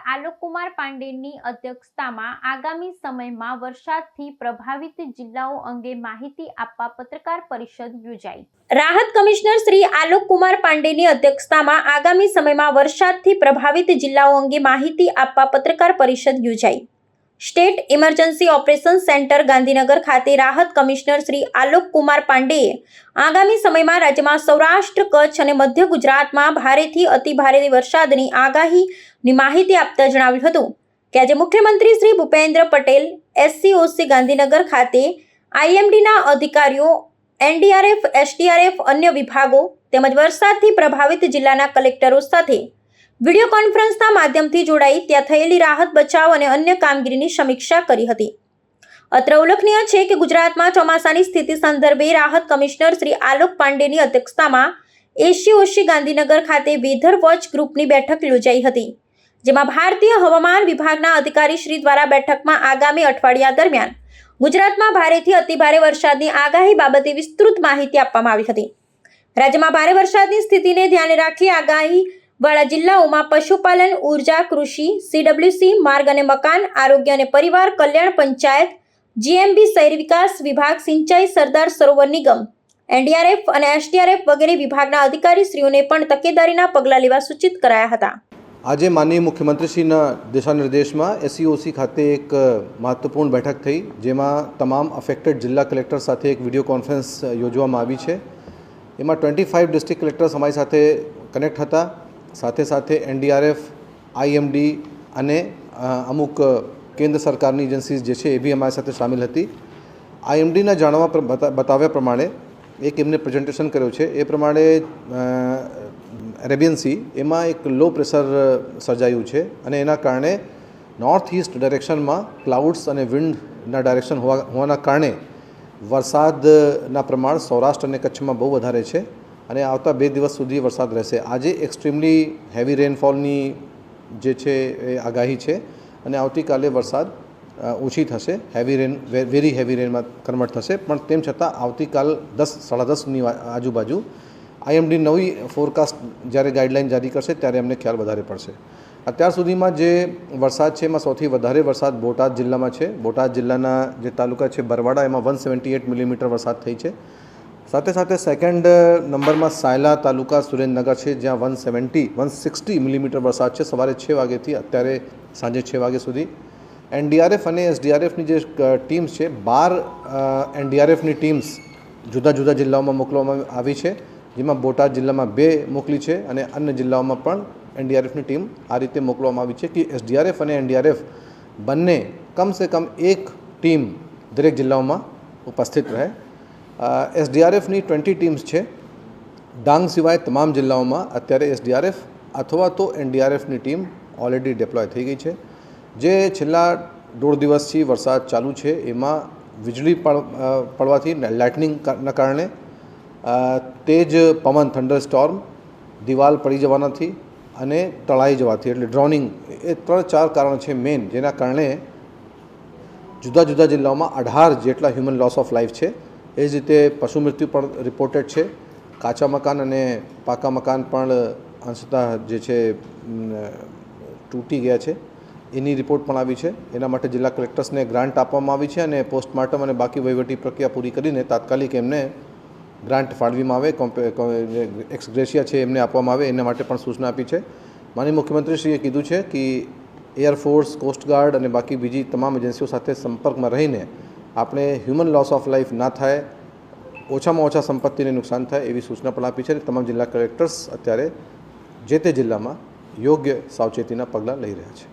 આલોકકુમાર પાંડેની અધ્યક્ષતામાં આગામી સમયમાં વરસાદથી પ્રભાવિત જિલ્લાઓ અંગે માહિતી આપવા પત્રકાર પરિષદ યોજાઈ। રાહત કમિશનર શ્રી આલોકકુમાર પાંડેની અધ્યક્ષતામાં આગામી સમયમાં વરસાદથી પ્રભાવિત જિલ્લાઓ અંગે માહિતી આપવા પત્રકાર પરિષદ યોજાઈ। State emergency operation centre Gandhinagar ખાતે રાહત કમિશનર શ્રી આલોકકુમાર પાંડેએ આગામી સમયમાં રાજ્યમાં સૌરાષ્ટ્ર, કચ્છ અને મધ્ય ગુજરાતમાં ભારેથી અતિભારે વરસાદની આગાહીની માહિતી આપતા જણાવ્યું હતું કે આજે મુખ્યમંત્રી શ્રી ભૂપેન્દ્ર પટેલ એસસીઓસી ગાંધીનગર ખાતે આઈએમડીના અધિકારીઓ, એનડીઆરએફ, એસડીઆરએફ, અન્ય વિભાગો તેમજ વરસાદથી પ્રભાવિત જિલ્લાના કલેક્ટરો સાથે વિડીયો કોન્ફરન્સના માધ્યમથી જોડાઈ ત્યાં થયેલી રાહત, બચાવ અને અન્ય કામગીરીની સમીક્ષા કરી હતી। અત્રે ઉલ્લેખનીય છે કે ગુજરાતમાં ચોમાસાની સ્થિતિ સંદર્ભે રાહત કમિશનર શ્રી આલોક પાંડેની અધ્યક્ષતામાં એસસીઓસી ગાંધીનગર ખાતે વેધર વોચ ગ્રુપની બેઠક યોજાઈ હતી, જેમાં ભારતીય હવામાન વિભાગના અધિકારીશ્રી દ્વારા બેઠકમાં આગામી અઠવાડિયા દરમિયાન ગુજરાતમાં ભારેથી અતિભારે વરસાદની આગાહી બાબતે વિસ્તૃત માહિતી આપવામાં આવી હતી। રાજ્યમાં ભારે વરસાદની સ્થિતિને ધ્યાને રાખી આગાહી વાળા જિલ્લાઓમાં પશુપાલન, ઉર્જા, કૃષિ, સીડબ્લ્યુસી, માર્ગ અને મકાન, આરોગ્ય અને પરિવાર કલ્યાણ, પંચાયત, જીએમબી, શહેરી વિકાસ વિભાગ, સિંચાઈ, સરદાર સરોવર નિગમ, એનડીઆરએફ અને એસડીઆરએફ વગેરે વિભાગના અધિકારીશ્રીઓને પણ તકેદારીના પગલાં લેવા સૂચિત કરાયા હતા। આજે માનનીય મુખ્યમંત્રીશ્રીના દિશાનિર્દેશમાં એસસીઓસી ખાતે એક મહત્વપૂર્ણ બેઠક થઈ, જેમાં તમામ અફેક્ટેડ જિલ્લા કલેક્ટર સાથે એક વિડીયો કોન્ફરન્સ યોજવામાં આવી છે। એમાં 25 ડિસ્ટ્રિક્ટ કલેક્ટર્સ અમારી સાથે કનેક્ટ હતા। સાથે સાથે એનડીઆરએફ, આઈએમડી અને અમુક કેન્દ્ર સરકારની એજન્સીઝ જે છે એ બી અમારી સાથે સામેલ હતી। આઈએમડીના બતાવ્યા પ્રમાણે એક એમને પ્રેઝન્ટેશન કર્યું છે, એ પ્રમાણે અરેબિયન સી એમાં એક લો પ્રેશર સર્જાયું છે અને એના કારણે નોર્થ ઇસ્ટ ડાયરેક્શનમાં ક્લાઉડ્સ અને વિન્ડના ડાયરેક્શન હોવાના કારણે વરસાદના પ્રમાણ સૌરાષ્ટ્ર અને કચ્છમાં બહુ વધારે છે અને આવતા 2 દિવસ સુધી વરસાદ રહેશે। આજે એક્સ્ટ્રીમલી હેવી રેનફોલની જે છે એ આગાહી છે અને આવતીકાલે વરસાદ ઓછી થશે, વેરી હેવી રેનમાં કન્વર્ટ થશે, પણ તેમ છતાં આવતીકાલ 10, 10:30ની આજુબાજુ આઈએમડી નવી ફોરકાસ્ટ જ્યારે ગાઈડલાઇન જારી કરશે ત્યારે અમને ખ્યાલ વધારે પડશે। અત્યાર સુધીમાં જે વરસાદ છે એમાં સૌથી વધારે વરસાદ બોટાદ જિલ્લામાં છે। બોટાદ જિલ્લાના જે તાલુકા છે બરવાડા, એમાં 178 મિલીમીટર વરસાદ થઈ છે। સાથે સાથે સેકન્ડ નંબરમાં સાયલા તાલુકા સુરેન્દ્રનગર છે, જ્યાં 160 મિલીમીટર વરસાદ છે સવારે 6 વાગ્યાથી અત્યારે સાંજે 6 વાગ્યા સુધી। એનડીઆરએફ અને એસડીઆરએફની જે ટીમ્સ છે, 12 એનડીઆરએફની ટીમ્સ જુદા જુદા જિલ્લાઓમાં મોકલવામાં આવી છે, જેમાં બોટાદ જિલ્લામાં 2 મોકલી છે અને અન્ય જિલ્લાઓમાં પણ એનડીઆરએફની ટીમ આ રીતે મોકલવામાં આવી છે કે એસડીઆરએફ અને એનડીઆરએફ બંને કમસે કમ એક ટીમ દરેક જિલ્લાઓમાં ઉપસ્થિત રહે। એસડીઆરએફની 20 ટીમ્સ છે। ડાંગ સિવાય તમામ જિલ્લાઓમાં અત્યારે એસડીઆરએફ અથવા તો એનડીઆરએફની ટીમ ઓલરેડી ડિપ્લોય થઈ ગઈ છે। જે છેલ્લા 1.5 દિવસથી વરસાદ ચાલુ છે એમાં વીજળી પડવાથી, લાઇટનિંગના કારણે, તેજ પવન, થંડર સ્ટોર્મ, દિવાલ પડી જવાનાથી અને તળાઈ જવાથી, એટલે ડ્રોનિંગ, એ 3-4 કારણો છે મેઇન, જેના કારણે જુદા જુદા જિલ્લાઓમાં 18 જેટલા હ્યુમન લોસ ઓફ લાઈફ છે। એ જ રીતે પશુ મૃત્યુ પણ રિપોર્ટેડ છે। કાચા મકાન અને પાકા મકાન પણ અંશતઃ જે છે તૂટી ગયા છે, એની રિપોર્ટ પણ આવી છે। એના માટે જિલ્લા કલેક્ટર્સને ગ્રાન્ટ આપવામાં આવી છે અને પોસ્ટમોર્ટમ અને બાકી વહીવટી પ્રક્રિયા પૂરી કરીને તાત્કાલિક એમને ગ્રાન્ટ ફાળવવામાં આવે, એક્સ ગ્રેશિયા છે એમને આપવામાં આવે, એના માટે પણ સૂચના આપી છે। માનનીય મુખ્યમંત્રીશ્રીએ કીધું છે કે એરફોર્સ, કોસ્ટગાર્ડ અને બાકી બીજી તમામ એજન્સીઓ સાથે સંપર્કમાં રહીને આપણે હ્યુમન લોસ ઓફ લાઈફ ના થાય, ઓછામાં ઓછા સંપત્તિને નુકસાન થાય એવી સૂચના પણ આપી છે। તમામ જિલ્લા કલેક્ટર્સ અત્યારે જે તે જિલ્લામાં યોગ્ય સાવચેતીના પગલાં લઈ રહ્યા છે।